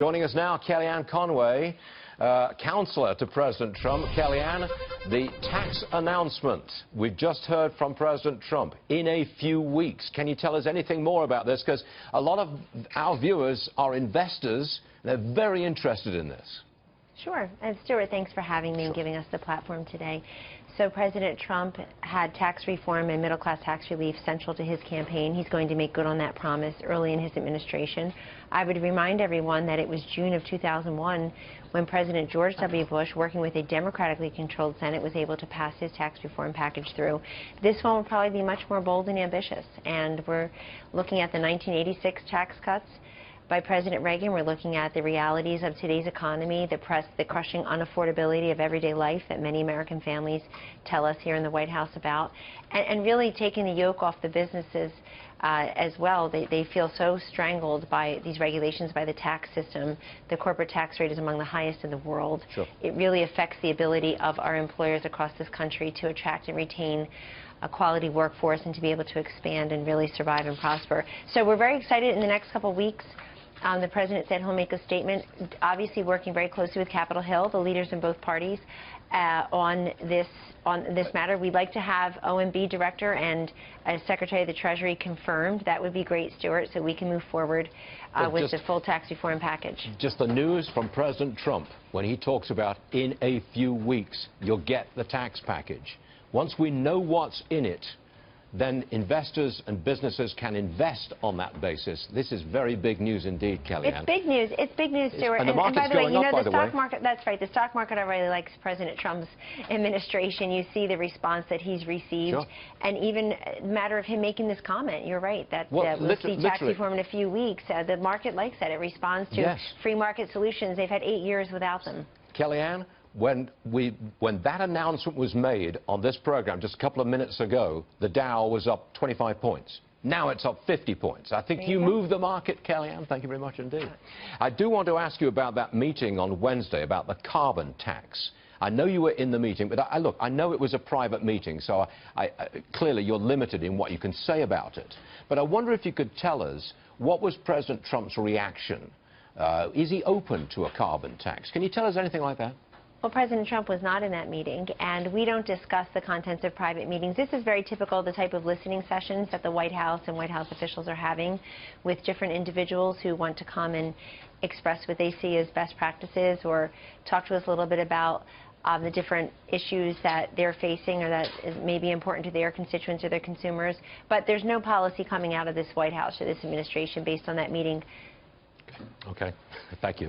Joining us now, Kellyanne Conway, counselor to President Trump. Kellyanne, the tax announcement. We've just heard from President Trump in a few weeks. Can you tell us anything more about this? Because a lot of our viewers are investors. They're very interested in this. Sure. And Stuart, thanks for having me and giving us the platform today. So President Trump had tax reform and middle-class tax relief central to his campaign. He's going to make good on that promise early in his administration. I would remind everyone that it was June of 2001 when President George W. Bush, working with a democratically controlled Senate, was able to pass his tax reform package through. This one will probably be much more bold and ambitious, and we're looking at the 1986 tax cuts by President Reagan. We're looking at the realities of today's economy, the crushing unaffordability of everyday life that many American families tell us here in the White House about, and really taking the yoke off the businesses as well. They feel so strangled by these regulations, by the tax system. The corporate tax rate is among the highest in the world. Sure. It really affects the ability of our employers across this country to attract and retain a quality workforce and to be able to expand and really survive and prosper. So we're very excited. In the next couple of weeks, the president said he'll make a statement, obviously working very closely with Capitol Hill, the leaders in both parties, on this matter. We'd like to have OMB director and Secretary of the Treasury confirmed. That would be great, Stuart, so we can move forward with the full tax reform package. Just the news from President Trump when he talks about in a few weeks you'll get the tax package. Once we know what's in it, then investors and businesses can invest on that basis. This is very big news indeed, Kellyanne. It's big news. It's big news, Stuart. And by the way, you know, the stock market, that's right. The stock market already likes President Trump's administration. You see the response that he's received. Sure. And even a matter of him making this comment, you're right, that we'll see tax reform in a few weeks. The market likes that. It responds to free market solutions. They've had 8 years without them. Kellyanne, when that announcement was made on this program just a couple of minutes ago, the Dow was up 25 points. Now it's up 50 points. I think you moved the market, Kellyanne. Thank you very much indeed. I do want to ask you about that meeting on Wednesday about the carbon tax. I know you were in the meeting, but look, I know it was a private meeting, so clearly you're limited in what you can say about it. But I wonder if you could tell us, what was President Trump's reaction? Is he open to a carbon tax? Can you tell us anything like that? Well, President Trump was not in that meeting, and we don't discuss the contents of private meetings. This is very typical of the type of listening sessions that the White House and White House officials are having with different individuals who want to come and express what they see as best practices or talk to us a little bit about the different issues that they're facing or that may be important to their constituents or their consumers. But there's no policy coming out of this White House or this administration based on that meeting. Okay. Thank you.